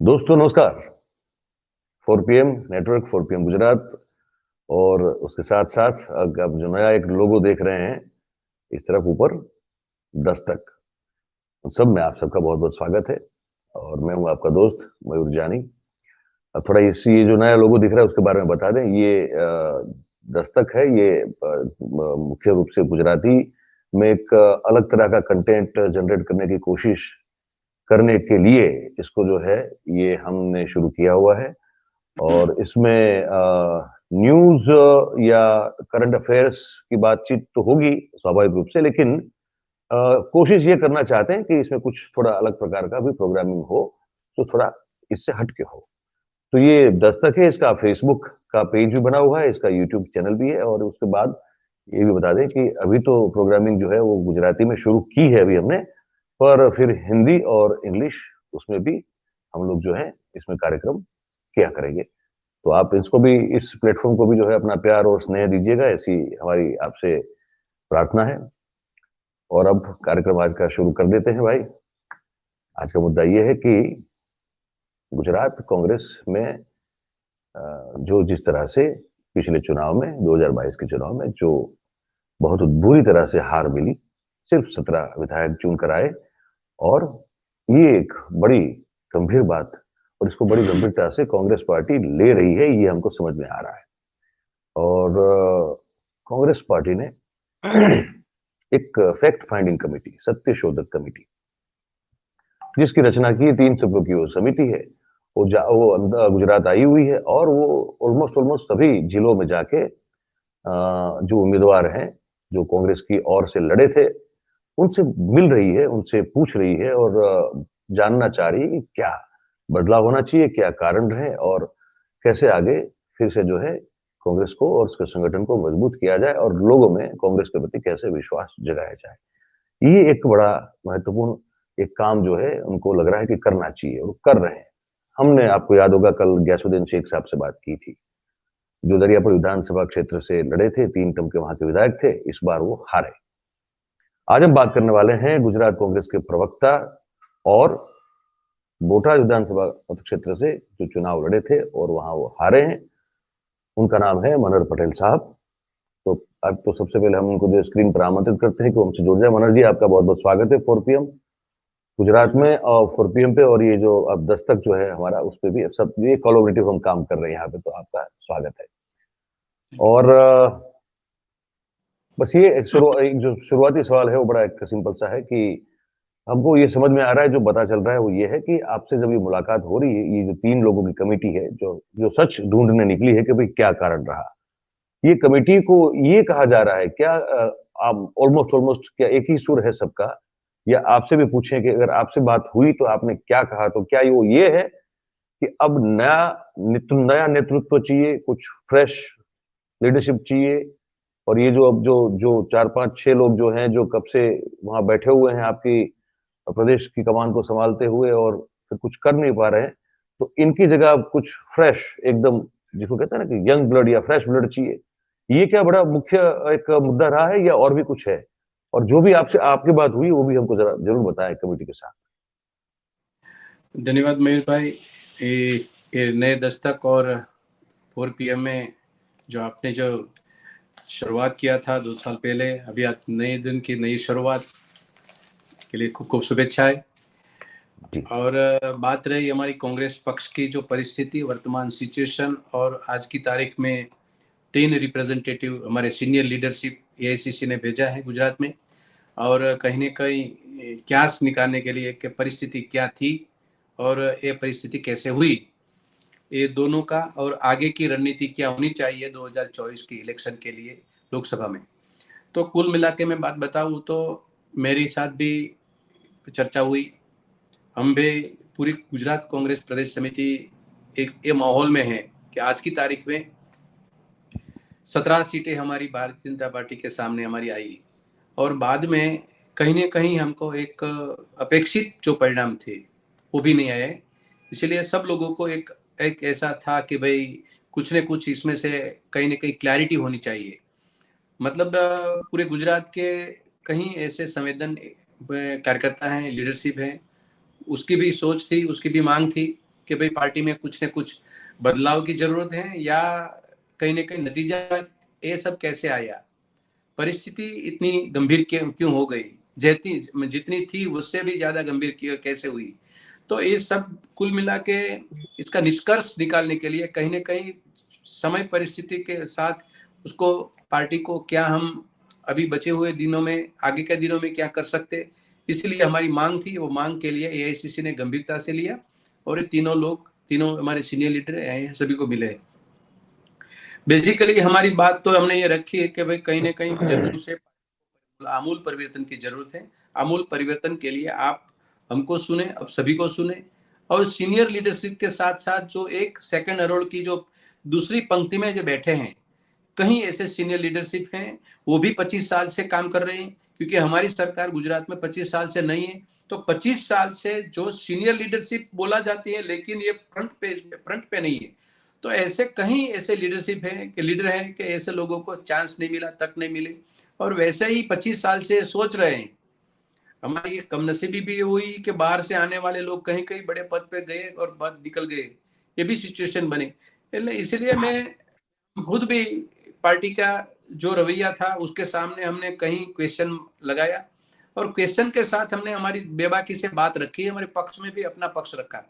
दोस्तों नमस्कार। 4 PM network, 4 PM Gujarat और उसके साथ साथ अब जो नया एक लोगो देख रहे हैं इस तरफ ऊपर, दस्तक, उन सब में आप सबका बहुत बहुत स्वागत है। और मैं हूं आपका दोस्त मयूर जानी। अब थोड़ा ये जो नया लोगो दिख रहा है उसके बारे में बता दें। ये दस्तक है। ये मुख्य रूप से गुजराती में एक अलग तरह का कंटेंट जनरेट करने की कोशिश करने के लिए इसको जो है ये हमने शुरू किया हुआ है। और इसमें न्यूज़ या करंट अफेयर्स की बातचीत तो होगी स्वाभाविक रूप से, लेकिन कोशिश ये करना चाहते हैं कि इसमें कुछ थोड़ा अलग प्रकार का भी प्रोग्रामिंग हो, जो थोड़ा इससे हट के हो। तो ये दस्तक है, इसका फेसबुक का पेज भी बना हुआ है, इसका यूट्यूब चैनल भी है। और उसके बाद ये भी बता दें कि अभी तो प्रोग्रामिंग जो है वो गुजराती में शुरू की है अभी हमने, पर फिर हिंदी और इंग्लिश उसमें भी हम लोग जो है इसमें कार्यक्रम किया करेंगे। तो आप इसको भी, इस प्लेटफॉर्म को भी जो है अपना प्यार और स्नेह दीजिएगा, ऐसी हमारी आपसे प्रार्थना है। और अब कार्यक्रम आज का शुरू कर देते हैं भाई। आज का मुद्दा ये है कि गुजरात कांग्रेस में जो जिस तरह से पिछले चुनाव में 2022 के चुनाव में जो बहुत बुरी तरह से हार मिली, सिर्फ 17 विधायक चुन कर आए। और ये एक बड़ी गंभीर बात, और इसको बड़ी गंभीरता से कांग्रेस पार्टी ले रही है, ये हमको समझ में आ रहा है। और कांग्रेस पार्टी ने एक फैक्ट फाइंडिंग कमेटी, सत्य शोधक कमेटी, जिसकी रचना की 3 सभ्यों की वो समिति है, वो गुजरात आई हुई है। और वो ऑलमोस्ट सभी जिलों में जाके जो उम्मीदवार हैं जो कांग्रेस की ओर से लड़े थे उनसे मिल रही है, उनसे पूछ रही है और जानना चाह रही है कि क्या बदलाव होना चाहिए, क्या कारण है, और कैसे आगे फिर से जो है कांग्रेस को और उसके संगठन को मजबूत किया जाए और लोगों में कांग्रेस के प्रति कैसे विश्वास जगाया जाए। ये एक बड़ा महत्वपूर्ण एक काम जो है उनको लग रहा है कि करना चाहिए, और कर रहे हैं। हमने, आपको याद होगा, कल गयासुद्दीन शेख साहब से बात की थी, जो दरियापुर विधानसभा क्षेत्र से लड़े थे, 3 टर्म के वहां के विधायक थे। इस बार वो हारे। आज हम बात करने वाले हैं गुजरात कांग्रेस के प्रवक्ता और बोटाद विधानसभा क्षेत्र से जो चुनाव लड़े थे और वहां वो हारे हैं। उनका नाम है मनहर पटेल साहब। तो अब तो सबसे पहले हम उनको जो स्क्रीन पर आमंत्रित करते हैं कि वो हमसे जुड़ जाए। मनहर जी, आपका बहुत बहुत स्वागत है 4 PM गुजरात में और 4 PM पे। और ये जो अब दस्तक जो है हमारा, उस पर भी सब ये कोलैबोरेटिव हम काम कर रहे हैं यहाँ पे, तो आपका स्वागत है। और बस ये एक जो शुरुआती सवाल है वो बड़ा एक सिंपल सा है कि हमको ये समझ में आ रहा है, जो पता चल रहा है वो ये है कि आपसे जब ये मुलाकात हो रही है, ये जो 3 लोगों की कमेटी है जो जो सच ढूंढने निकली है कि भाई क्या कारण रहा, ये कमेटी को ये कहा जा रहा है क्या, आप ऑलमोस्ट क्या एक ही सुर है सबका, या आपसे भी पूछें कि अगर आपसे बात हुई तो आपने क्या कहा, तो क्या वो ये है कि अब नया नेतृत्व चाहिए, कुछ फ्रेश लीडरशिप चाहिए? और ये जो अब जो 4 5 6 लोग जो हैं, जो कब से वहां बैठे हुए हैं आपकी प्रदेश की कमान को संभालते हुए और फिर कुछ कर नहीं पा रहे हैं, तो इनकी जगह अब कुछ फ्रेश एकदम, जिसको कहते हैं ना कि यंग ब्लड या फ्रेश ब्लड चाहिए। ये क्या बड़ा मुख्य एक मुद्दा रहा है या और भी कुछ है? और जो भी आपसे आपकी बात हुई वो भी हमको जरा जरूर बताएं कमेटी के साथ। धन्यवाद मयूर भाई। ये नए दस्तक और 4 PM में जो आपने जो शुरुआत किया था 2 साल पहले, अभी आप नए दिन की नई शुरुआत के लिए खूब खूब शुभेच्छाएं। और बात रही हमारी कांग्रेस पक्ष की जो परिस्थिति, वर्तमान सिचुएशन, और आज की तारीख में 3 रिप्रेजेंटेटिव हमारे सीनियर लीडरशिप AICC ने भेजा है गुजरात में, और कहीं न कहीं क्यास निकालने के लिए कि परिस्थिति क्या थी और ये परिस्थिति कैसे हुई, ये दोनों का, और आगे की रणनीति क्या होनी चाहिए 2024 की इलेक्शन के लिए लोकसभा में। तो कुल मिला के मैं बात बताऊँ तो मेरे साथ भी चर्चा हुई। हम भी पूरी गुजरात कांग्रेस प्रदेश समिति एक ये माहौल में है कि आज की तारीख में 17 सीटें हमारी भारतीय जनता पार्टी के सामने हमारी आई, और बाद में कहीं न कहीं हमको एक अपेक्षित जो परिणाम थे वो भी नहीं आए। इसलिए सब लोगों को एक ऐसा था कि भाई कुछ न कुछ इसमें से कहीं न कहीं क्लैरिटी होनी चाहिए। मतलब पूरे गुजरात के कहीं ऐसे संवेदन कार्यकर्ता हैं, लीडरशिप है, उसकी भी सोच थी, उसकी भी मांग थी कि भाई पार्टी में कुछ न कुछ बदलाव की जरूरत है, या कहीं ना कहीं नतीजा ये सब कैसे आया, परिस्थिति इतनी गंभीर क्यों हो गई, जितनी थी उससे भी ज्यादा गंभीर कैसे हुई। तो ये सब कुल मिला के इसका निष्कर्ष निकालने के लिए कहीं ना कहीं समय परिस्थिति के साथ उसको, पार्टी को क्या हम अभी बचे हुए दिनों में, आगे के दिनों में क्या कर सकते, इसलिए हमारी मांग थी। वो मांग के लिए एआईसीसी ने गंभीरता से लिया और ये तीनों हमारे सीनियर लीडर आए हैं, सभी को मिले। बेसिकली हमारी बात तो हमने ये रखी है कि भाई कहीं ना कहीं जरूर से आमूल परिवर्तन की जरूरत है। आमूल परिवर्तन के लिए आप हमको सुने, अब सभी को सुने, और सीनियर लीडरशिप के साथ साथ जो एक सेकंड अरोड़ की जो दूसरी पंक्ति में जो बैठे हैं, कहीं ऐसे सीनियर लीडरशिप हैं वो भी 25 साल से काम कर रहे हैं, क्योंकि हमारी सरकार गुजरात में 25 साल से नहीं है। तो 25 साल से जो सीनियर लीडरशिप बोला जाती है, लेकिन ये फ्रंट पे नहीं है। तो ऐसे कहीं ऐसे लीडरशिप है कि लीडर है कि ऐसे लोगों को चांस नहीं मिला, तक नहीं मिली, और वैसे ही 25 साल से सोच रहे हैं। हमारी ये कमनसीबी भी हुई कि बाहर से आने वाले लोग कहीं कहीं बड़े पद पे गए और बाद निकल गए, ये भी सिचुएशन बने। इसलिए मैं खुद भी पार्टी का जो रवैया था उसके सामने हमने कहीं क्वेश्चन लगाया, और क्वेश्चन के साथ हमने हमारी बेबाकी से बात रखी, हमारे पक्ष में भी अपना पक्ष रखा,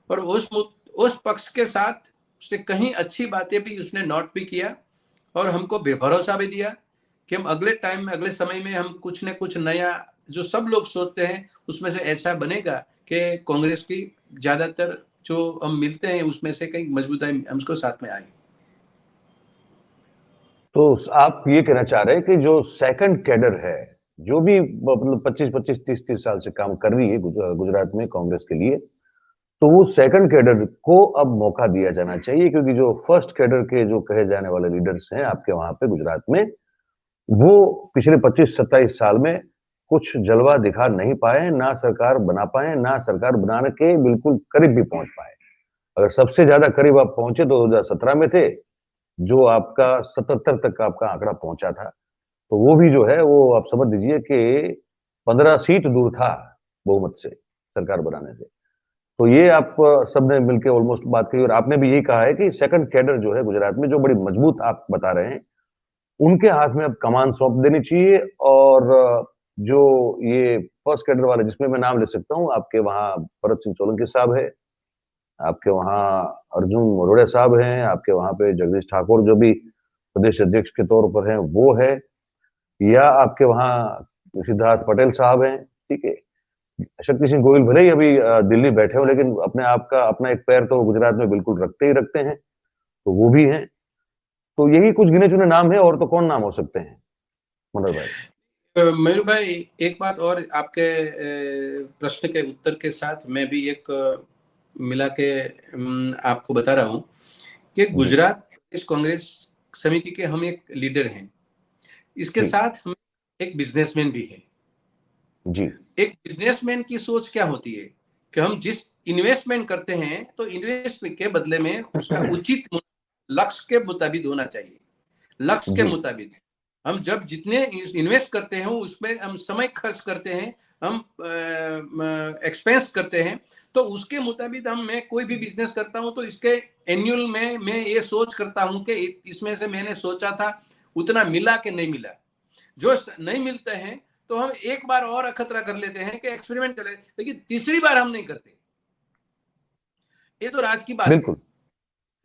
और उस पक्ष के साथ उसने कहीं अच्छी बातें भी उसने नोट भी किया, और हमको भरोसा भी दिया कि हम अगले टाइम में, अगले समय में हम कुछ न कुछ नया जो सब लोग सोचते हैं उसमें से ऐसा बनेगा कि कांग्रेस की ज्यादातर जो हम मिलते हैं उसमें से कहीं मजबूताई हमको साथ में आई। तो आप ये कहना चाह रहे हैं कि जो सेकंड कैडर है, जो भी मतलब 25-25, 30-30 साल से काम कर रही है गुजरात में कांग्रेस के लिए, तो वो सेकंड कैडर को अब मौका दिया जाना चाहिए, क्योंकि जो फर्स्ट कैडर के जो कहे जाने वाले लीडर्स हैं आपके वहां पे गुजरात में, वो पिछले 25-27 साल में कुछ जलवा दिखा नहीं पाए, ना सरकार बना पाए, ना सरकार बनाने के बिल्कुल करीब भी पहुंच पाए। अगर सबसे ज्यादा करीब आप पहुंचे तो 2017 में थे, जो आपका 77 तक का आपका आंकड़ा पहुंचा था। तो वो भी जो है वो आप समझ लीजिए कि 15 सीट दूर था बहुमत से सरकार बनाने से। तो ये आप सबने मिलकर ऑलमोस्ट बात कही, और आपने भी यही कहा है कि सेकंड कैडर जो है गुजरात में, जो बड़ी मजबूत आप बता रहे हैं, उनके हाथ में अब कमान सौंप देनी चाहिए। और जो ये फर्स्ट कैडर वाले, जिसमें मैं नाम ले सकता हूँ, आपके वहां भरत सिंह सोलंकी साहब है, आपके वहां अर्जुन मोरवाड़े साहब हैं, आपके वहां पे जगदीश ठाकुर जो भी प्रदेश अध्यक्ष के तौर पर हैं वो है, या आपके वहां सिद्धार्थ पटेल साहब हैं, ठीक है। शक्ति सिंह गोहिल भले ही अभी दिल्ली बैठे हो, लेकिन अपने आप का अपना एक पैर तो गुजरात में बिल्कुल रखते ही रखते हैं, तो वो भी हैं। तो यही कुछ गिने चुने नाम है, और तो कौन नाम हो सकते हैं मनोहर भाई? मयूर भाई, एक बात और आपके प्रश्न के उत्तर के साथ मैं भी एक मिला के आपको बता रहा हूं कि गुजरात प्रदेश कांग्रेस समिति के हम एक लीडर हैं, इसके साथ हम एक बिजनेसमैन भी है जी। एक बिजनेसमैन की सोच क्या होती है कि हम जिस इन्वेस्टमेंट करते हैं तो इन्वेस्टमेंट के बदले में उसका उचित लक्ष्य के मुताबिक होना चाहिए। लक्ष्य के मुताबिक हम जब जितने इन्वेस्ट करते हैं उसमें हम समय खर्च करते हैं, हम एक्सपेंस करते हैं, तो उसके मुताबिक मैं कोई भी बिजनेस करता हूं तो इसके एनुअल में मैं ये सोच करता हूं कि इसमें से मैंने सोचा था उतना मिला कि नहीं मिला। जो नहीं मिलते हैं तो हम एक बार और अखतरा कर लेते हैं कि एक्सपेरिमेंट कर लेते हैं, लेकिन तीसरी बार हम नहीं करते। ये तो राज की बात बिल्कुल, है।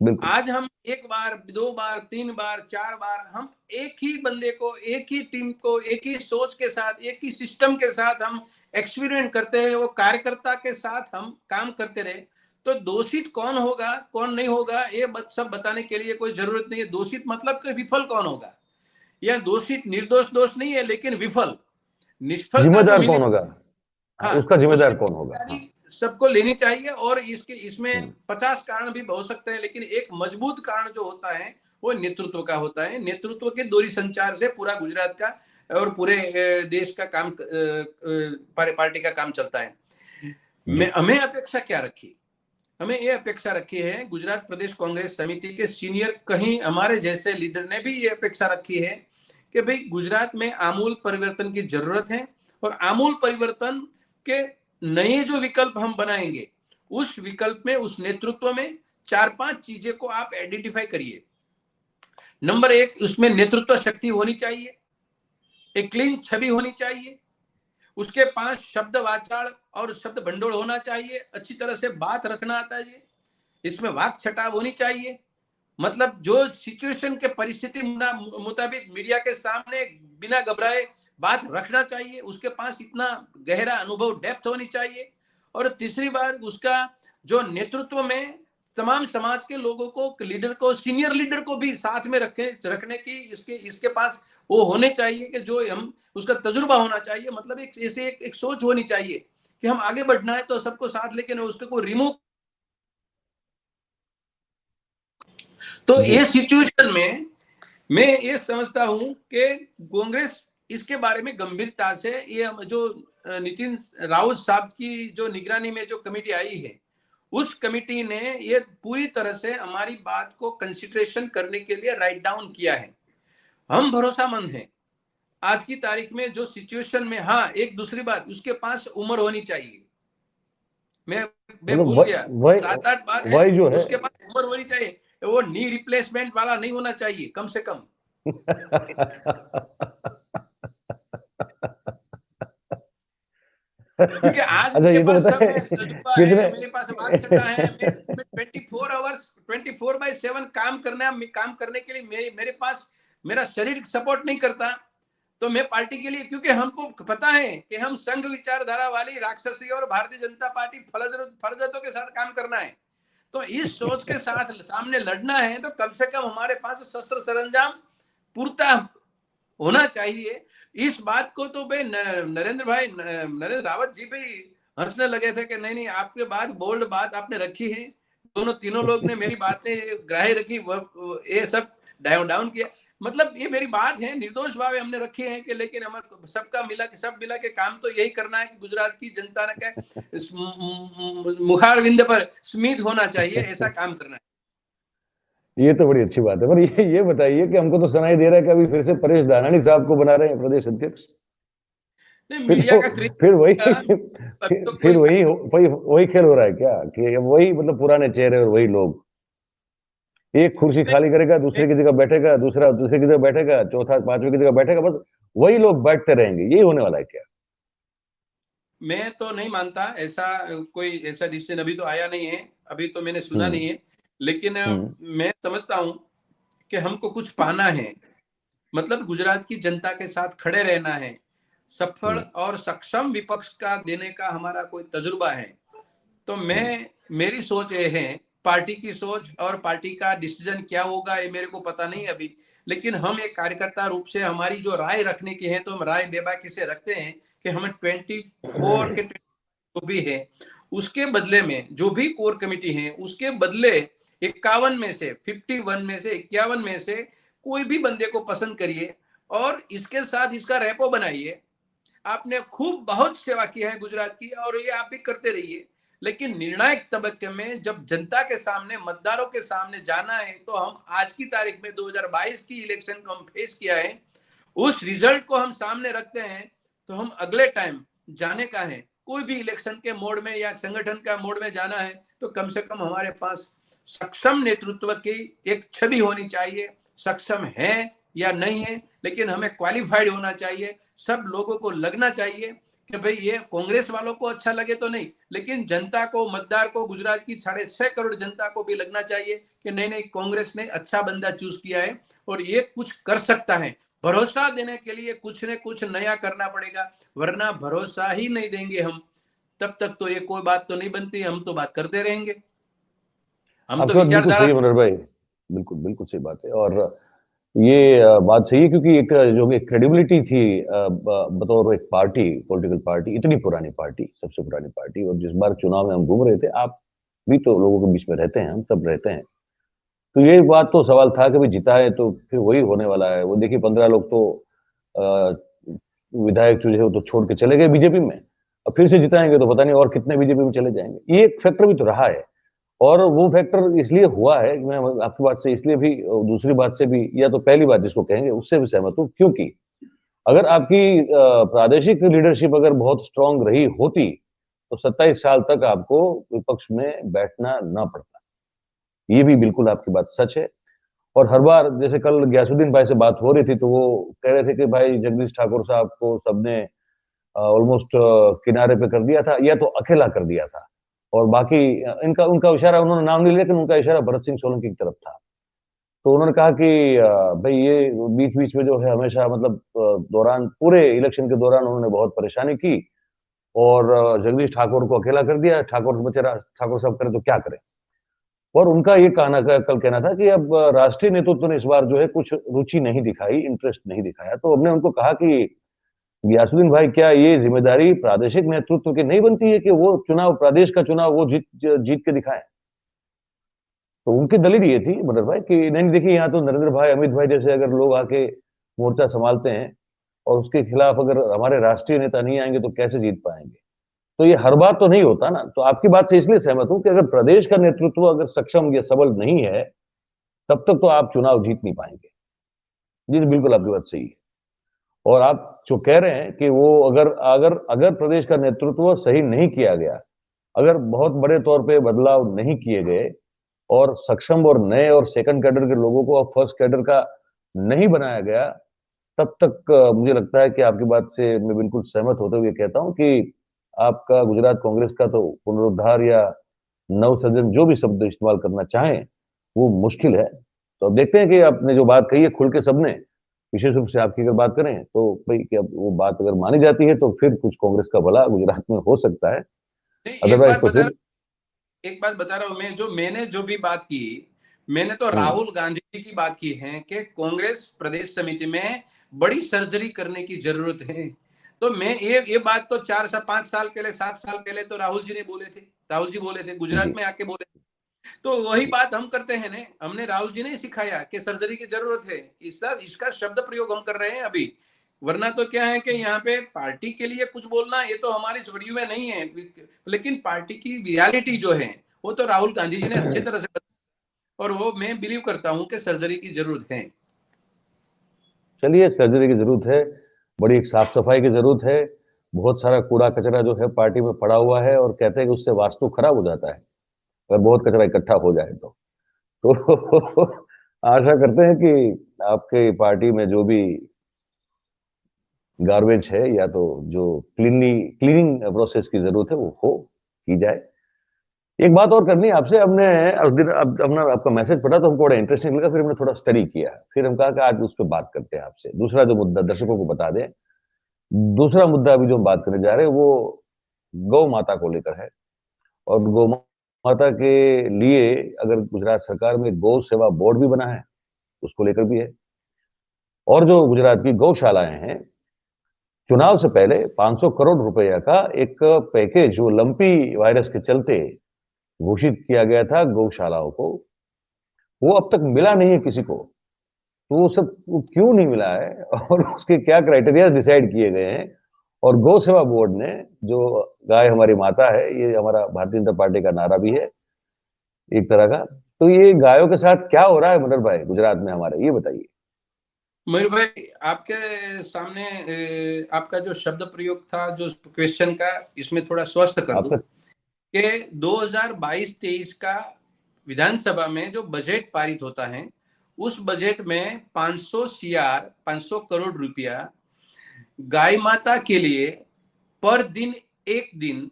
बिल्कुल। आज हम एक बार, दो बार, तीन बार, चार बार हम एक ही बंदे को, एक ही टीम को, एक ही सोच के साथ, एक ही सिस्टम के साथ हम एक्सपेरिमेंट करते रहे, वो कार्यकर्ता के साथ हम काम करते रहे, तो दोषित कौन होगा कौन नहीं होगा ये सब बताने के लिए कोई जरूरत नहीं है। दोषित मतलब कि विफल कौन होगा, या दोषित निर्दोष दोष नहीं है, लेकिन विफल निष्फलता जो जिम्मेदार मिली, कौन होगा? हाँ, उसका जिम्मेदार उसकी कौन होगा? हाँ। जिम्मेदारी सबको लेनी चाहिए। और इसमें 50 कारण भी हो सकते हैं, लेकिन एक मजबूत कारण जो होता है वो नेतृत्व का होता है। नेतृत्व के दूरी संचार से पूरा गुजरात का और पूरे देश का काम, पार्टी का काम चलता है। हमें अपेक्षा क्या रखी? हमें ये अपेक्षा रखी है गुजरात प्रदेश कांग्रेस समिति के सीनियर, कहीं हमारे जैसे लीडर ने भी ये अपेक्षा रखी है कि भाई गुजरात में आमूल परिवर्तन की जरूरत है, और आमूल परिवर्तन के नए जो विकल्प हम बनाएंगे उस विकल्प में, उस नेतृत्व में 4-5 चीजें को आप आइडेंटिफाई करिए। नंबर 1, उसमें नेतृत्व शक्ति होनी चाहिए, एक क्लीन छवि होनी चाहिए, उसके पास शब्द वाचाल और शब्द भंडोल होना चाहिए, अच्छी तरह से बात रखना आता है, इसमें वाक छटाव होनी चाहिए, मतलब जो सिचुएशन के परिस्थिति मुताबिक मीडिया के सामने बिना घबराए बात रखना चाहिए, उसके पास इतना गहरा अनुभव, डेप्थ होनी चाहिए। और तीसरी बार उसका जो नेतृत्व में तमाम समाज के लोगों को, लीडर को, सीनियर लीडर को भी साथ में रखने की इसके पास वो होने चाहिए कि जो हम उसका तजुर्बा होना चाहिए, मतलब एक ऐसे एक सोच होनी चाहिए कि हम आगे बढ़ना है तो सबको साथ लेके उसके को रिमूव। तो ये सिचुएशन में मैं ये समझता हूं कि कांग्रेस इसके बारे में गंभीरता से, ये जो नितिन राउत साहब की जो निगरानी में जो कमेटी आई है, उस कमेटी ने ये पूरी तरह से हमारी बात को कंसिडरेशन करने के लिए राइट डाउन किया है। हम भरोसामंद हैं आज की तारीख में जो सिचुएशन में। हाँ, एक दूसरी बात, उसके पास उम्र होनी चाहिए। मैं भूल गया, 7-8 बात है, जो है उसके पास उम्र होनी चाहिए, वो नी रिप्लेसमेंट वाला नहीं होना चाहिए, कम से कम। क्योंकि आज अच्छा, मेरे ये तो पास सब बताए है, तजुर्बा कितने है, मेरे पास वाकछटा है, मैं 24/7 काम करने के लिए मेरे पास मेरा शरीर सपोर्ट नहीं करता, तो मैं पार्टी के लिए, क्योंकि हमको पता है कि हम संघ विचारधारा वाली राक्षसी और भारतीय जनता पार्टी फर्जतों के साथ काम करना है, तो इस सोच के साथ सामने लड़ना है, तो कम से कम हमारे पास शस्त्र सरंजाम पूर्ता होना चाहिए। इस बात को तो भाई नरेंद्र रावत जी भी हंसने लगे थे कि नहीं नहीं, आपके बात बोल्ड बात आपने रखी है, तीनों लोग ने मेरी बातें ग्राह्य रखी, ये सब डाउन किया, मतलब ये मेरी बात है, निर्दोष भाव हमने रखे हैं कि, लेकिन हमारे सब मिला के काम तो यही करना है कि गुजरात की जनता ने क्या मुखारविंद पर स्मित होना चाहिए, ऐसा काम करना है। ये तो बड़ी अच्छी बात है। पर ये बताइए कि हमको तो सुनाई दे रहा है कि अभी फिर से परेश दानानी साहब को बना रहे हैं प्रदेश अध्यक्ष। नहीं, फिर मीडिया तो का फिर वही अभी तो फिर कोई वही खेल हो रहा है क्या, कि वही मतलब पुराने चेहरे और वही लोग, एक कुर्सी खाली करेगा, दूसरे की जगह बैठेगा, दूसरा दूसरे की जगह बैठेगा, चौथा पांचवे की जगह बैठेगा, बस वही लोग बैठते रहेंगे, यही होने वाला है क्या? मैं तो नहीं मानता ऐसा, कोई ऐसा डिसीजन अभी तो आया नहीं है, अभी तो मैंने सुना नहीं है, लेकिन मैं समझता हूं कि हमको कुछ पाना है, मतलब गुजरात की जनता के साथ खड़े रहना है, सफल और सक्षम विपक्ष का देने का हमारा कोई तजुर्बा है, तो मेरी सोच ये है, पार्टी की सोच और पार्टी का डिसीजन क्या होगा ये मेरे को पता नहीं अभी, लेकिन हम एक कार्यकर्ता रूप से हमारी जो राय रखने की है तो हम राय बेबाकी से रखते हैं कि हमें 24 के जो भी है उसके बदले में, जो भी कोर कमेटी है उसके बदले 51 में से, 51 में से 51 में से कोई भी बंदे को पसंद करिए और इसके साथ इसका रेपो बनाइए। आपने खूब बहुत सेवा की है गुजरात की और ये आप भी करते रहिए, लेकिन निर्णायक तबक्के में जब जनता के सामने, मतदारों के सामने जाना है, तो हम आज की तारीख में 2022 की इलेक्शन को हम फेस किया है, उस रिजल्ट को हम सामने रखते हैं, तो हम अगले टाइम जाने का है, कोई भी इलेक्शन के मोड में या संगठन का मोड में जाना है, तो कम से कम हमारे पास सक्षम नेतृत्व की एक छवि होनी चाहिए, सक्षम है या नहीं है, लेकिन हमें क्वालिफाइड होना चाहिए, सब लोगों को लगना चाहिए कि भाई ये कांग्रेस वालों को अच्छा लगे तो नहीं, लेकिन जनता को, मतदार को, गुजरात की 6.5 करोड़ जनता को भी लगना चाहिए कि नहीं नहीं, कांग्रेस ने अच्छा बंदा चूज किया है और ये कुछ कर सकता है। भरोसा देने के लिए कुछ न कुछ नया करना पड़ेगा, वरना भरोसा ही नहीं देंगे हम, तब तक तो ये कोई बात तो नहीं बनती, हम तो बात करते रहेंगे, हम तो आपकी बात बिल्कुल विचारधारा। सही है मनोहर भाई, बिल्कुल बिल्कुल सही बात है। और ये बात सही है, क्योंकि एक जो एक क्रेडिबिलिटी थी बतौर एक पार्टी, पॉलिटिकल पार्टी, इतनी पुरानी पार्टी, सबसे पुरानी पार्टी, और जिस बार चुनाव में हम घूम रहे थे, आप भी तो लोगों के बीच में रहते हैं, हम सब रहते हैं, तो ये बात तो सवाल था कि भाई जीता है तो फिर वही होने वाला है। वो देखिए 15 लोग तो अ, विधायक जो है वो तो छोड़ के चले गए बीजेपी में, अब फिर से जिताएंगे तो पता नहीं और कितने बीजेपी में चले जाएंगे। ये एक फैक्टर भी तो रहा है, और वो फैक्टर इसलिए हुआ है, मैं आपकी बात से इसलिए भी, दूसरी बात से भी, या तो पहली बात जिसको कहेंगे उससे भी सहमत हूं, क्योंकि अगर आपकी प्रादेशिक लीडरशिप अगर बहुत स्ट्रांग रही होती, तो 27 साल तक आपको विपक्ष में बैठना ना पड़ता। ये भी बिल्कुल आपकी बात सच है। और हर बार जैसे कल गयासुद्दीन भाई से बात हो रही थी तो वो कह रहे थे कि भाई जगदीश ठाकुर साहब को सबने ऑलमोस्ट किनारे पे कर दिया था या तो अकेला कर दिया था, और बाकी इनका उनका इशारा उन्होंने नाम नहीं लिया, लेकिन उनका इशारा भरत सिंह सोलंकी की तरफ था। तो उन्होंने कहा कि भाई ये बीच बीच में जो है हमेशा मतलब दौरान पूरे इलेक्शन के दौरान उन्होंने बहुत परेशानी की और जगदीश ठाकुर को अकेला कर दिया। ठाकुर बेचारा ठाकुर साहब करें तो क्या करें। और उनका ये कल कहना था कि अब राष्ट्रीय नेतृत्व ने इस बार जो है कुछ रुचि नहीं दिखाई, इंटरेस्ट नहीं दिखाया। तो हमने उनको कहा कि गियासुद्दीन भाई, क्या ये जिम्मेदारी प्रादेशिक नेतृत्व की नहीं बनती है कि वो चुनाव, प्रदेश का चुनाव वो जीत के दिखाएं। तो उनकी दलील ये थी मदर भाई कि नहीं देखिए, यहाँ तो नरेंद्र भाई, अमित भाई जैसे अगर लोग आके मोर्चा संभालते हैं और उसके खिलाफ अगर हमारे राष्ट्रीय नेता नहीं आएंगे तो कैसे जीत पाएंगे। तो ये हर बार तो नहीं होता ना। तो आपकी बात से इसलिए सहमत हूं कि अगर प्रदेश का नेतृत्व अगर सक्षम या सबल नहीं है तब तक तो आप चुनाव जीत नहीं पाएंगे। जी बिल्कुल आपकी बात सही है। और आप जो कह रहे हैं कि वो अगर अगर अगर प्रदेश का नेतृत्व सही नहीं किया गया, अगर बहुत बड़े तौर पे बदलाव नहीं किए गए और सक्षम और नए और सेकंड कैडर के लोगों को अब फर्स्ट कैडर का नहीं बनाया गया, तब तक मुझे लगता है कि आपकी बात से मैं बिल्कुल सहमत होते हुए कहता हूं कि आपका गुजरात कांग्रेस का तो पुनरुद्धार या नवसृजन, जो भी शब्द इस्तेमाल करना चाहें, वो मुश्किल है। तो अब देखते हैं कि आपने जो बात कही है खुल के सबने, विशेष रूप से आपकी अगर बात करें तो भाई कि अब वो बात अगर मानी जाती है तो फिर कुछ कांग्रेस का भला गुजरात में हो सकता है, नहीं, अदरवाइज तो फिर एक बात बता रहा हूं मैं, मैंने जो भी बात की, मैंने तो हम्म। राहुल गांधी जी की बात की है कि कांग्रेस प्रदेश समिति में बड़ी सर्जरी करने की जरूरत है। तो मैं ये बात तो 4 से 5 साल पहले, 7 साल पहले तो राहुल जी ने बोले थे, राहुल जी बोले थे, गुजरात जी में आके बोले। तो वही बात हम करते हैं ना, हमने राहुल जी ने सिखाया कि सर्जरी की जरूरत है, इसका शब्द प्रयोग हम कर रहे हैं अभी। वरना तो क्या है कि यहाँ पे पार्टी के लिए कुछ बोलना ये तो हमारी छड़ियों में नहीं है, लेकिन पार्टी की रियलिटी जो है वो तो राहुल गांधी जी ने अच्छी तरह से, और वो मैं बिलीव करता हूँ कि सर्जरी की जरूरत है। चलिए, सर्जरी की जरूरत है, बड़ी एक साफ सफाई की जरूरत है। बहुत सारा कूड़ा कचरा जो है पार्टी में पड़ा हुआ है और कहते हैं कि उससे वास्तु खराब हो जाता है अगर बहुत कचरा इकट्ठा हो जाए तो आशा करते हैं कि आपके पार्टी में जो भी गार्बेज है या तो जो क्लीनिंग प्रोसेस की जरूरत है वो हो, की जाए। एक बात और करनी है आपसे। हमने उस दिन अब हमने आपका मैसेज पढ़ा तो हमको बड़ा इंटरेस्टिंग लगा, फिर हमने थोड़ा स्टडी किया, फिर हम कहा कि आज उस पर बात करते हैं आपसे। दूसरा जो मुद्दा दर्शकों को बता दें, दूसरा मुद्दा अभी जो हम बात करने जा रहे हैं वो गौ माता को लेकर है। और गौ माता के लिए अगर गुजरात सरकार में गौ सेवा बोर्ड भी बना है, उसको लेकर भी है। और जो गुजरात की गौशालाएं हैं, चुनाव से पहले 500 करोड़ रुपया का एक पैकेज जो लंपी वायरस के चलते घोषित किया गया था गौशालाओं को, वो अब तक मिला नहीं है किसी को। तो वो सब क्यों नहीं मिला है और उसके क्या क्राइटेरिया डिसाइड किए गए हैं। और गौ सेवा बोर्ड ने, जो गाय हमारी माता है, ये हमारा भारतीय जनता पार्टी का नारा भी है एक तरह का। तो ये गायों के साथ क्या हो रहा है मदर भाई गुजरात में हमारे, ये बताइए। मयूर भाई, आपके सामने आपका जो शब्द प्रयोग था जो क्वेश्चन का, इसमें थोड़ा स्वस्थ कर दूं आपका कि 2022-23 का विधानसभा में जो बजट पारित होता है, उस बजट में 500 करोड़ रुपया गाय माता के लिए पर दिन, एक दिन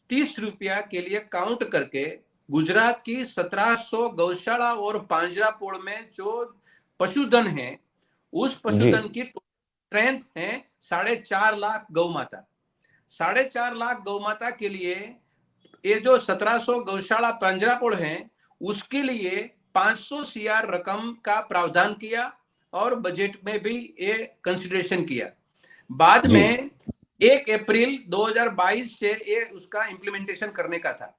30 रुपया के लिए काउंट करके गुजरात की 1700 गौशाला और पांजरापोड़ में जो पशुधन है, उस जी पशुधन की स्ट्रेंथ है 4.5 लाख गौ माता। 4.5 लाख गौ माता के लिए ये जो 1700 गौशाला पंजरापोड़ है, उसके लिए 500 CR रकम का प्रावधान किया और बजट में भी ये कंसिडरेशन किया। बाद जी में 1 अप्रैल 2022 से ये उसका इम्प्लीमेंटेशन करने का था।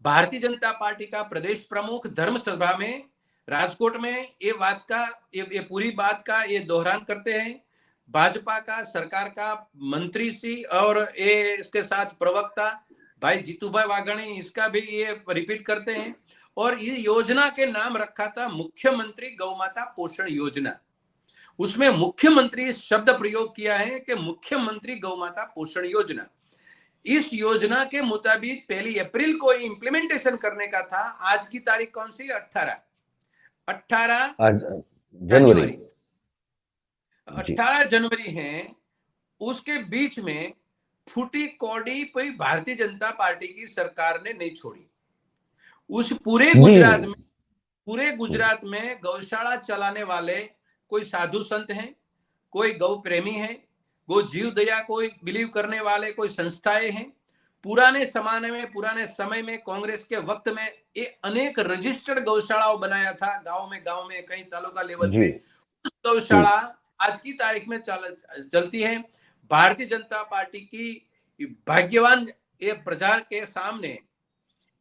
भारतीय जनता पार्टी का प्रदेश प्रमुख धर्म सभा में राजकोट में ये बात का, ये पूरी बात का ये दोहरान करते हैं। भाजपा का, सरकार का मंत्री सी और ये इसके साथ प्रवक्ता भाई जीतू भाई वाघाणी, इसका भी ये रिपीट करते हैं। और ये योजना के नाम रखा था मुख्यमंत्री गौमाता पोषण योजना। उसमें मुख्यमंत्री शब्द प्रयोग किया है कि मुख्यमंत्री गौमाता पोषण योजना। इस योजना के मुताबिक 1 अप्रैल को इम्प्लीमेंटेशन करने का था। आज की तारीख कौन सी? 18 आज जनवरी। जनवरी। जी 18 जनवरी है। उसके बीच में फूटी कौड़ी कोई भारतीय जनता पार्टी की सरकार ने नहीं छोड़ी। उस जी पूरे गुजरात में गौशाला चलाने वाले कोई साधु संत हैं, कोई गौ प्रेमी हैं, गौ जीव दया कोई बिलीव करने वाले कोई संस्थाएं हैं। पुराने समय में कांग्रेस के वक्त में ये अनेक रजिस्टर्ड गौशालाओं बनाया था, गांव में कई तालुका लेवल जी पे। उस जी गौशाला आज की तारीख में चलती है। भारतीय जनता पार्टी की भाग्यवान ये प्रचार के सामने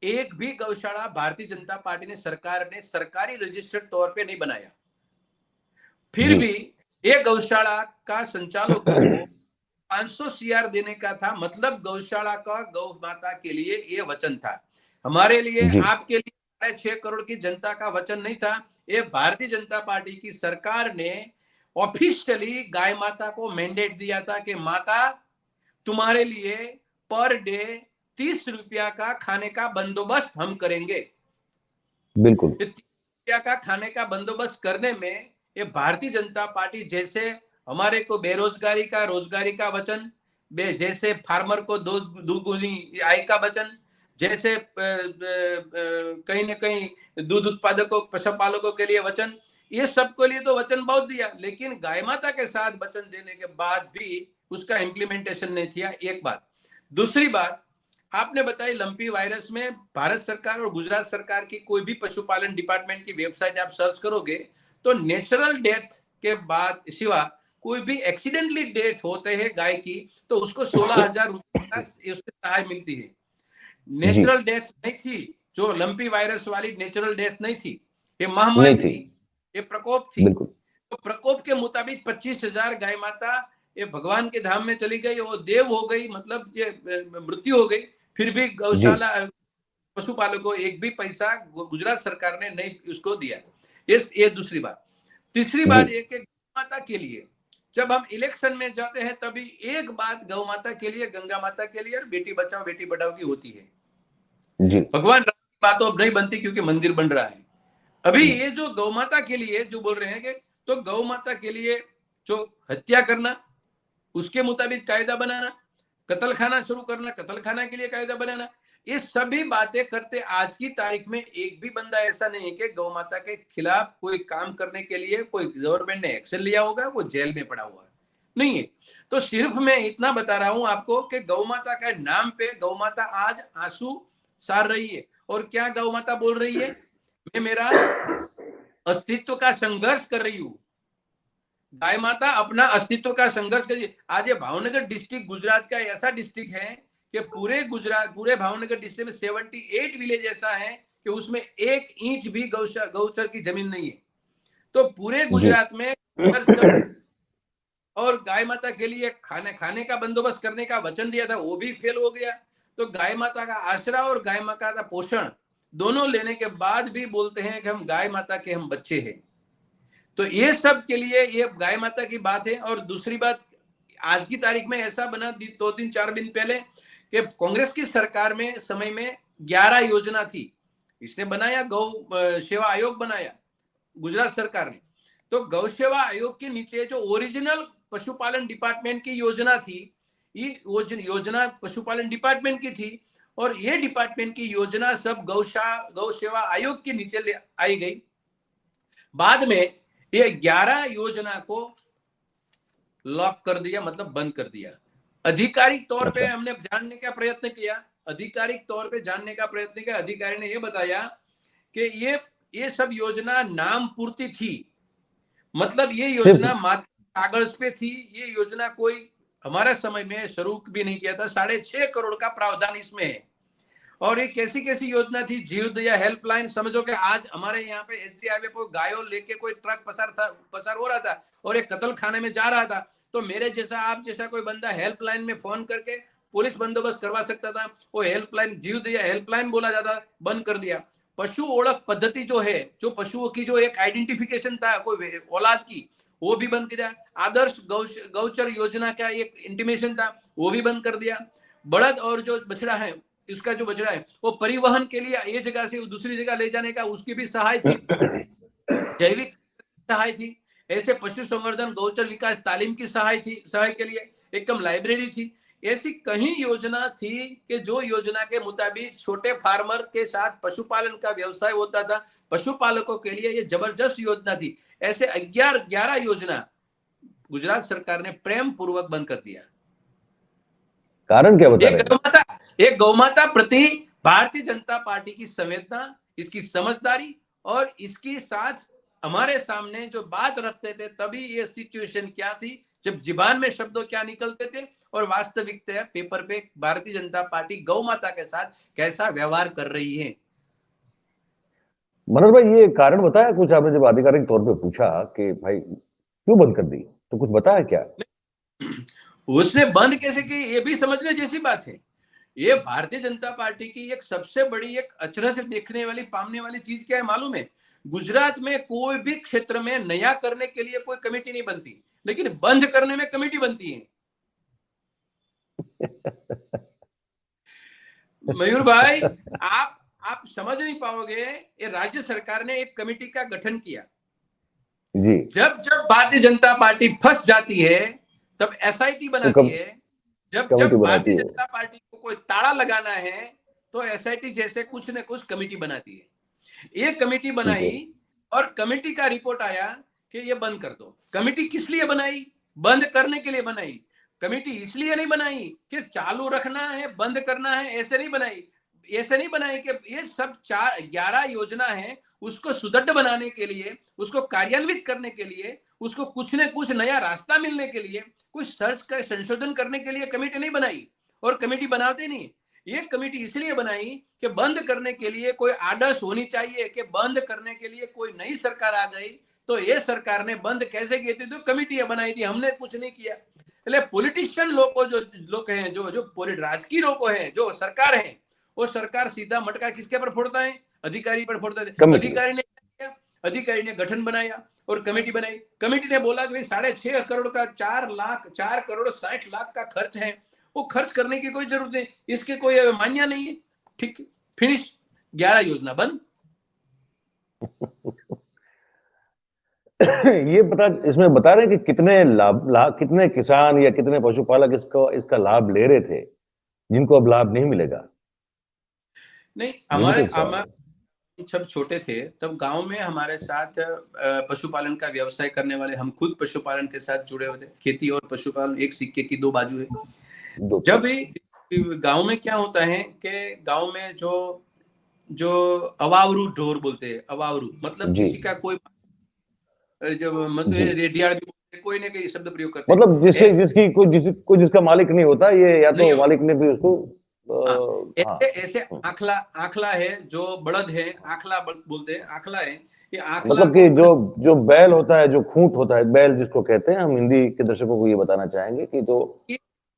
एक भी गौशाला भारतीय जनता पार्टी ने सरकारी रजिस्टर्ड तौर पे नहीं बनाया। फिर जी भी ये गौशाला का संचालकों को 500 CR देने का था। मतलब गौशाला का गौ माता के लिए ये वचन था। हमारे लिए, जी आपके लिए 6.5 करोड़ की जनता का वचन नहीं था। ये भारतीय जनता पार्टी की सरकार ने ऑफिशियली गाय माता को मैंडेट दिया था कि माता, तुम्हारे लिए पर डे 30 रुपया का खाने का बंदोबस्त हम करेंगे। बिल्कुल 30 रुपया का खाने का बंदोबस्त करने में ये भारतीय जनता पार्टी जैसे हमारे को बेरोजगारी का रोजगारी का वचन, जैसे फार्मर को दुगुनी आय का वचन, जैसे कहीं ना कहीं दूध उत्पादकों पशुपालकों के लिए वचन, ये सबके लिए तो वचन बहुत दिया, लेकिन गाय माता के साथ वचन देने के बाद भी उसका इम्प्लीमेंटेशन नहीं किया। एक बात। दूसरी बात, आपने बताई लंपी वायरस में भारत सरकार और गुजरात सरकार की कोई भी पशुपालन डिपार्टमेंट की वेबसाइट आप सर्च करोगे तो नेचुरल डेथ के बाद सिवा कोई भी एक्सीडेंटली डेथ होते हैं गाय की तो उसको 16,000 रुपए का उससे सहाय मिलती है। जी नेचुरल डेथ नहीं थी, जो लंपी वायरस वाली नेचुरल डेथ नहीं थी, ये नहीं महामारी थी थी, ये प्रकोप थी। बिल्कुल तो प्रकोप के मुताबिक 25,000 गाय माता ये भगवान के धाम में चली गई, वो देव हो गई, मतलब ये मृत्यु हो गई। फिर भी जी गौशाला पशुपालकों को एक भी पैसा गुजरात सरकार ने नहीं उसको दिया। ये दूसरी बात। तीसरी जी बात ये कि गौ माता के लिए जब हम इलेक्शन में जाते हैं तभी एक बात गौ माता के लिए, गंगा माता के लिए और बेटी बचाओ बेटी पढ़ाओ की होती है। जी भगवान राम की बात तो अब नहीं बनती क्योंकि मंदिर बन रहा है। अभी ये जो गौ माता के लिए जो बोल रहे हैं कि तो गौ माता के लिए जो हत्या करना उसके मुताबिक कायदा बनाना, कत्ल खाना शुरू करना, कत्ल खाना के लिए कायदा बनाना, ये सभी बातें करते आज की तारीख में एक भी बंदा ऐसा नहीं है कि गौ माता के खिलाफ कोई काम करने के लिए कोई गवर्नमेंट ने एक्शन लिया होगा, वो जेल में पड़ा हुआ है नहीं है। तो सिर्फ मैं इतना बता रहा हूं आपको कि गौ माता के नाम पे गौ माता आज आंसू सार रही है। और क्या गौ माता बोल रही है? मैं मेरा अस्तित्व का संघर्ष कर रही हूँ। गाय माता अपना अस्तित्व का संघर्ष करिए। आज ये भावनगर डिस्ट्रिक्ट गुजरात का ऐसा डिस्ट्रिक्ट है कि पूरे भावनगर डिस्ट्रिक्ट में 78 विलेज ऐसा है कि उसमें 1 इंच भी गौचर की जमीन नहीं है। तो पूरे जी गुजरात में सब और गाय माता के लिए खाने का बंदोबस्त करने का वचन दिया था, वो भी फेल हो गया। तो गाय माता का आश्रय और गाय माता का पोषण दोनों लेने के बाद भी बोलते हैं कि हम गाय माता के हम बच्चे हैं। तो ये सब के लिए ये गाय माता की बात है। और दूसरी बात, आज की तारीख में ऐसा बना 2-3-4 दिन पहले कि कांग्रेस की सरकार में समय में 11 योजना थी, इसने बनाया गौ सेवा आयोग बनाया गुजरात सरकार ने। तो गौ सेवा आयोग के नीचे जो ओरिजिनल पशुपालन डिपार्टमेंट की योजना थी, ये योजना पशुपालन डिपार्टमेंट की थी और ये डिपार्टमेंट की योजना सब गौ सेवा आयोग के नीचे ले आई गई। बाद में ये 11 योजना को लॉक कर दिया, मतलब बंद कर दिया। आधिकारिक तौर पे अच्छा हमने जानने का प्रयत्न किया, अधिकारी ने ये बताया कि ये सब योजना नाम पूर्ति थी, मतलब ये सिर्फ योजना मात्र कागज पे थी। ये योजना कोई हमारा समय में शुरू भी नहीं किया था। 6.5 करोड़ का प्रावधान इसमें है। और ये कैसी कैसी योजना थी? जीव दया हेल्पलाइन, समझो कि आज हमारे यहाँ पे एससी हाईवे पर गायों लेके कोई ट्रक पसार हो रहा था और एक कत्ल खाने में जा रहा था, तो मेरे जैसा आप जैसा कोई बंदा हेल्पलाइन में फोन करके पुलिस बंदोबस्त करवा सकता था। वो हेल्पलाइन जीव दया हेल्पलाइन बोला जाता, बंद कर दिया। पशु ओळख पद्धति जो है, जो पशुओं की जो एक आइडेंटिफिकेशन था कोई औलाद की, वो भी बंद किया। आदर्श गौचर योजना का एक इंटीमेशन था, वो भी बंद कर दिया। बड़द और जो बछड़ा है, इसका जो बछड़ा है वो परिवहन के लिए एक जगह से दूसरी जगह ले जाने का उसकी भी सहाय थी, जैविक सहाय थी। ऐसे पशु संवर्धन गौचर विकास तालीम की सहाय थी, सहाय के लिए एकदम लाइब्रेरी थी। ऐसी कई योजना थी कि जो योजना के मुताबिक छोटे फार्मर के साथ पशुपालन का व्यवसाय होता था, पशुपालकों के लिए ये जबरदस्त योजना थी। ऐसे 11 योजना गुजरात सरकार ने प्रेम पूर्वक बंद कर दिया। कारण क्या बता रहे हैं? एक गौमाता प्रति भारतीय जनता पार्टी की संवेदना, इसकी समझदारी और इसके साथ हमारे सामने जो बात रखते थे, तभी ये सिचुएशन क्या थी, जब जीवान में शब्दों क्या निकलते थे और वास्तविकता पेपर पे भारतीय जनता पार्टी गौ माता के साथ कैसा व्यवहार कर रही है। मनोज भाई, ये कारण बताया कुछ? आपने जब आधिकारिक तौर पे पूछा कि भाई क्यों बंद कर दी, तो कुछ बताया क्या? उसने बंद कैसे की, ये भी समझने जैसी बात है। ये भारतीय जनता पार्टी की एक सबसे बड़ी, एक अचरज से देखने वाली, पामने वाली चीज क्या है मालूम है? गुजरात में कोई भी क्षेत्र में नया करने के लिए कोई कमेटी नहीं बनती, लेकिन बंद करने में कमेटी बनती है। मयूर भाई, आप समझ नहीं पाओगे। ये राज्य सरकार ने एक कमेटी का गठन किया जी। जब जब भारतीय जनता पार्टी फंस जाती है तब एसआईटी बनाती है। जब जब भारतीय जनता पार्टी को कोई ताला लगाना है तो एसआईटी जैसे कुछ न कुछ कमेटी बनाती है। ये कमेटी बनाई और कमेटी का रिपोर्ट आया कि ये बंद कर दो। कमेटी किस लिए बनाई? बंद करने के लिए बनाई। कमेटी इसलिए नहीं बनाई कि चालू रखना है, बंद करना है, ऐसे नहीं बनाई। ऐसे नहीं बनाई कि ये सब 11 योजना है, उसको सुदृढ़ बनाने के लिए, उसको कार्यान्वित करने के लिए, उसको कुछ न कुछ नया रास्ता मिलने के लिए, कुछ सर्च का संशोधन करने के लिए कमेटी नहीं बनाई। और कमेटी बनाते नहीं। ये कमेटी इसलिए बनाई कि बंद करने के लिए कोई आदर्श होनी चाहिए, कि बंद करने के लिए कोई नई सरकार आ गई तो ये सरकार ने बंद कैसे की थी, तो कमेटियां बनाई थी, हमने कुछ नहीं किया। पॉलिटिशियन लोग को, जो लोग हैं, जो राजकीय लोग हैं, जो सरकार है, वो सरकार सीधा मटका किसके पर फोड़ता है? अधिकारी पर फोड़ता है। अधिकारी ने गठन बनाया और कमेटी बनाई। कमेटी ने बोला कि 6.5 करोड़ का 4 करोड़ 60 लाख का खर्च है, वो खर्च करने की कोई जरूरत नहीं, इसके कोई मान्य नहीं है। ठीक, फिनिश, 11 योजना बंद। ये इसमें बता रहे हैं कि कितने कितने किसान या कितने पशुपालक इसका लाभ ले रहे थे, जिनको अब लाभ नहीं मिलेगा? नहीं, हमारे जब छोटे थे तब गांव में हमारे साथ पशुपालन का व्यवसाय करने वाले, हम खुद पशुपालन के साथ जुड़े हुए थे। खेती और पशुपालन एक सिक्के की दो बाजू है। जब गांव में क्या होता है कि गांव में जो अवावरू ढोर बोलते हैं, अवावरू मतलब किसी का कोई, जब मतलब कोई ने कई शब्द प्रयोग करते हैं, मतलब जिसका मालिक नहीं होता, ये या तो मालिक ने भी उसको ऐसे आखला है, जो बड़द है, आखला बोलते हैं, आखला है। ये आखला मतलब कि जो बैल होता है, जो खूंट होता है, बैल जिसको कहते हैं, हम हिंदी के दर्शकों को ये बताना चाहेंगे कि जो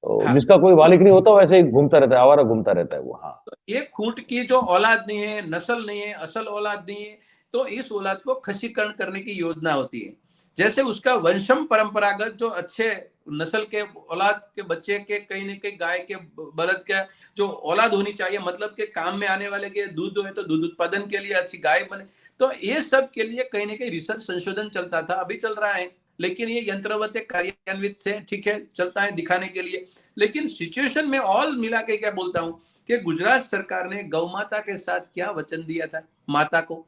जिसका कोई मालिक नहीं होता, वैसे ही घूमता रहता है, आवारा घूमता रहता है वो। हाँ, तो ये खूंट की जो औलाद नहीं है, नस्ल नहीं है, असल औलाद नहीं है, तो इस औलाद को खसीकरण करने की योजना होती है। जैसे उसका वंशम परंपरागत जो अच्छे नस्ल के औलाद के बच्चे के, कहीं न कहीं गाय के, बलद के जो औलाद होनी चाहिए, मतलब के काम में आने वाले के दूध है तो दूध उत्पादन के लिए अच्छी गाय बने, तो ये सब के लिए कहीं न कहीं रिसर्च संशोधन चलता था, अभी चल रहा है, लेकिन ये यंत्रवत कार्यान्वित से ठीक है, चलता है दिखाने के लिए। लेकिन सिचुएशन में ऑल मिला के क्या बोलता हूं कि गुजरात सरकार ने गौ माता के साथ क्या वचन दिया था माता को,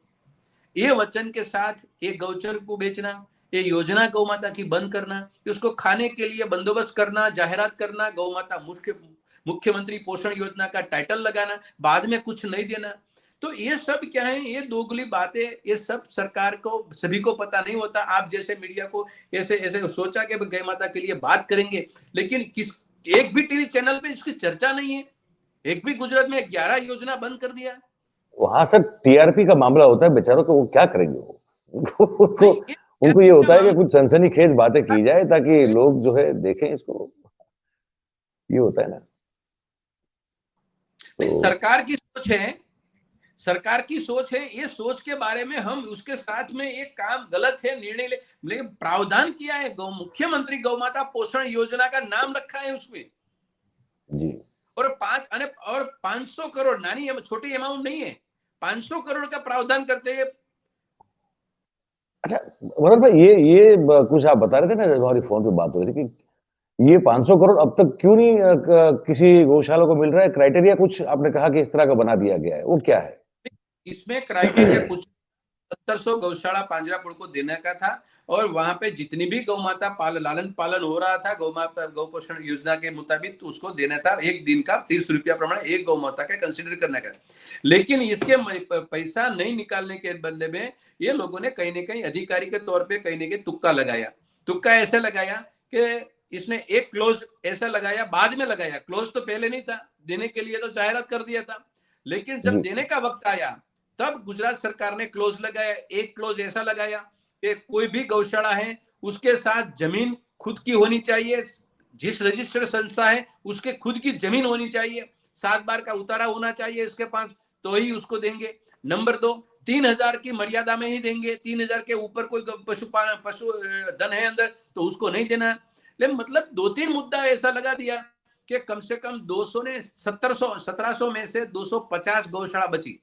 ये वचन के साथ एक गौचर को बेचना, ये योजना गौ माता की बंद करना, उसको खाने के लिए बंदोबस्त करना, जाहिरात करना, गौ माता मुख्यमंत्री पोषण योजना का टाइटल लगाना, बाद में कुछ नहीं देना, तो ये सब क्या है? ये दोगली बातें, ये सब सरकार को, सभी को पता नहीं होता। आप जैसे मीडिया को ऐसे ऐसे सोचा कि गौ माता के लिए बात करेंगे, लेकिन एक भी टीवी चैनल पे इसकी चर्चा नहीं है। एक भी गुजरात में 11 योजना बंद कर दिया। वहां सर टीआरपी का मामला होता है, बेचारों को, वो क्या करेंगे? उनको ये होता है कि कुछ सनसनीखेज बातें की जाए ताकि लोग जो है देखें इसको, ये होता है ना। सरकार की सोच है, सरकार की सोच है, ये सोच के बारे में हम उसके साथ में एक काम गलत है, निर्णय लेकिन प्रावधान किया है, मुख्यमंत्री गौ माता पोषण योजना का नाम रखा है उसमें जी, और 500 करोड़ नानी छोटी अमाउंट नहीं है, 500 करोड़ का प्रावधान करते हैं। अच्छा मनोहर भाई, ये कुछ आप बता रहे थे ना जब हमारी फोन पे बात हो रही थी कि ये 500 करोड़ अब तक क्यों नहीं किसी गौशाला को मिल रहा है? क्राइटेरिया कुछ आपने कहा कि इस तरह का बना दिया गया है, वो क्या है? इसमें क्राइटेरिया कुछ 1700 गौशाला पांजरापुर को देने का था, और वहां पे जितनी भी गौ माता लालन पालन हो रहा था गौ माता गौ पोषण योजना के मुताबिक, तो उसको देना था एक दिन का 30 रुपया प्रमाण एक गौ माता का कंसिडर करने का। लेकिन इसके पैसा नहीं निकालने के बदले में ये लोगों ने कहीं ना कहीं अधिकारी के तौर पे कहीं ना कहीं तुक्का लगाया। तुक्का ऐसे लगाया कि इसने एक क्लोज ऐसा लगाया, बाद में लगाया, क्लोज तो पहले नहीं था, देने के लिए तो जाहिरात कर दिया था, लेकिन जब जी देने का वक्त आया तब गुजरात सरकार ने क्लोज लगाया। एक क्लोज ऐसा लगाया कि कोई भी गौशाला है उसके साथ जमीन खुद की होनी चाहिए, जिस रजिस्टर्ड संस्था है उसके खुद की जमीन होनी चाहिए, 7 बार का उतारा होना चाहिए इसके पास, तो ही उसको देंगे। नंबर 2, 3000 की मर्यादा में ही देंगे, 3000 के ऊपर कोई पशु धन है अंदर तो उसको नहीं देना। लेकिन मतलब 2-3 मुद्दा ऐसा लगा दिया कि कम से कम 200 ने 1700 में से 250 गौशाला बची,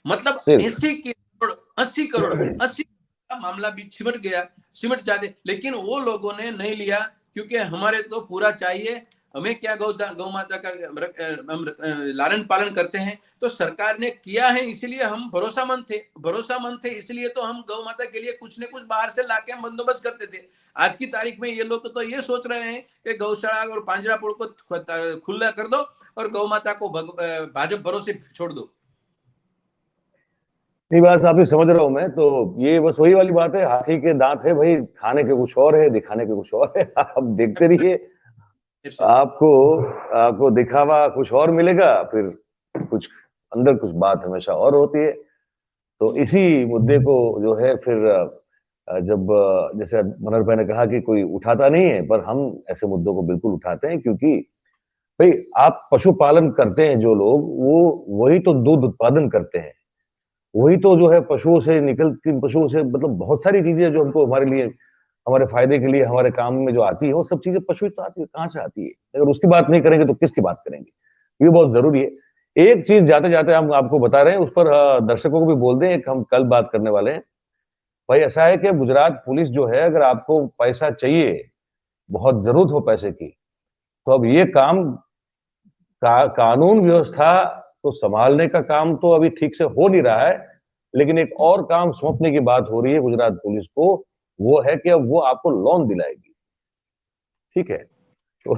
मतलब सिर्फ 80 करोड़ 80 करोड़ 80 का मामला भी सिमट जाते। लेकिन वो लोगों ने नहीं लिया, क्योंकि हमारे तो पूरा चाहिए, हमें क्या गौ माता का हम लालन पालन करते हैं, तो सरकार ने किया है इसलिए हम भरोसामंद थे इसलिए तो हम गौ माता के लिए कुछ न कुछ बाहर से लाके हम बंदोबस्त करते थे। आज की तारीख में ये लोग तो ये सोच रहे हैं कि गौशाला और पांजरापोल को खुला कर दो और गौ माता को भाजपा भरोसे छोड़ दो। नहीं, बात आपकी समझ रहा हूं मैं। तो ये बस वही वाली बात है, हाथी के दांत है भाई, खाने के कुछ और है, दिखाने के कुछ और है। आप देखते रहिए, आपको आपको दिखावा कुछ और मिलेगा, फिर कुछ अंदर कुछ बात हमेशा और होती है। तो इसी मुद्दे को जो है फिर जब जैसे मनोहर भाई ने कहा कि कोई उठाता नहीं है, पर हम ऐसे मुद्दों को बिल्कुल उठाते हैं, क्योंकि भाई आप पशुपालन करते हैं जो लोग, वो वही तो दूध उत्पादन करते हैं, वही तो जो है पशुओं से निकलती, पशुओं से मतलब बहुत सारी चीजें जो हमको हमारे लिए, हमारे फायदे के लिए, हमारे काम में जो आती है, वो सब चीजें पशु ही तो आती है, कहाँ से आती है? अगर उसकी बात नहीं करेंगे तो किसकी बात करेंगे? ये बहुत जरूरी है। एक चीज जाते जाते हम आपको बता रहे हैं, उस पर दर्शकों को भी बोल दें, एक हम कल बात करने वाले हैं। भाई ऐसा है कि गुजरात पुलिस जो है, अगर आपको पैसा चाहिए, बहुत जरूरत हो पैसे की, तो अब ये काम कानून व्यवस्था तो संभालने का काम तो अभी ठीक से हो नहीं रहा है, लेकिन एक और काम सौंपने की बात हो रही है गुजरात पुलिस को, वो है कि अब वो आपको लोन दिलाएगी। ठीक है, तो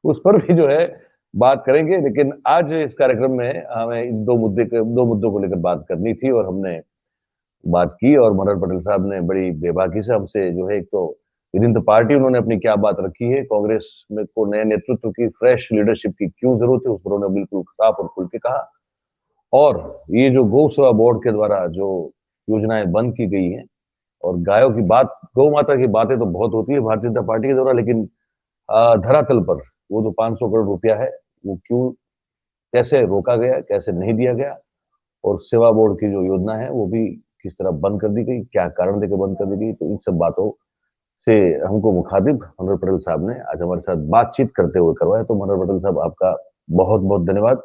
उस पर भी जो है बात करेंगे, लेकिन आज इस कार्यक्रम में हमें इन दो मुद्दों को लेकर बात करनी थी, और हमने बात की, और मनोहर पटेल साहब ने बड़ी बेबाकी से हमसे जो है, एक तो विदिन द पार्टी उन्होंने अपनी क्या बात रखी है, कांग्रेस में को नए नेतृत्व की, फ्रेश लीडरशिप की क्यों जरूरत है, उस पर उन्होंने बिल्कुल साफ और खुल के कहा। और ये जो गौ सेवा बोर्ड के द्वारा जो योजनाएं बंद की गई हैं, और गायों की बात, गौ माता की बातें तो बहुत होती है भारतीय जनता पार्टी के द्वारा, लेकिन धरातल पर वो जो 500 करोड़ रुपया है, वो क्यों, कैसे रोका गया, कैसे नहीं दिया गया, और सेवा बोर्ड की जो योजना है वो भी किस तरह बंद कर दी गई, क्या कारण देकर बंद कर दी गई, तो इन सब बातों से हमको मुखातिब मनोहर पटेल साहब ने आज हमारे साथ बातचीत करते हुए करवाया। तो मनोहर पटेल साहब, आपका बहुत बहुत धन्यवाद।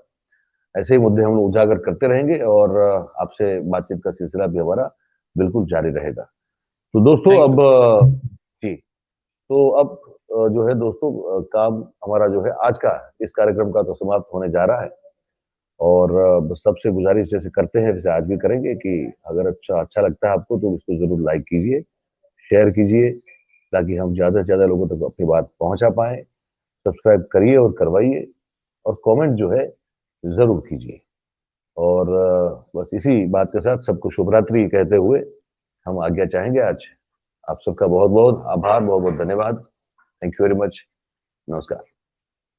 ऐसे ही मुद्दे हम लोग उजागर करते रहेंगे, और आपसे बातचीत का सिलसिला भी हमारा बिल्कुल जारी रहेगा। तो दोस्तों अब जी, तो अब जो है दोस्तों, काम हमारा जो है आज का इस कार्यक्रम का तो समाप्त होने जा रहा है, और सबसे गुजारिश जैसे करते हैं वैसे आज भी करेंगे कि अगर अच्छा लगता है आपको, तो इसको जरूर लाइक कीजिए, शेयर कीजिए, ताकि हम ज्यादा से ज्यादा लोगों तक अपनी बात पहुंचा पाए। सब्सक्राइब करिए और करवाइए, और कमेंट जो है जरूर कीजिए। और बस इसी बात के साथ सबको शुभ रात्रि कहते हुए हम आज्ञा चाहेंगे आज। आप सबका बहुत बहुत आभार, बहुत बहुत धन्यवाद। Thank you very much. नमस्कार।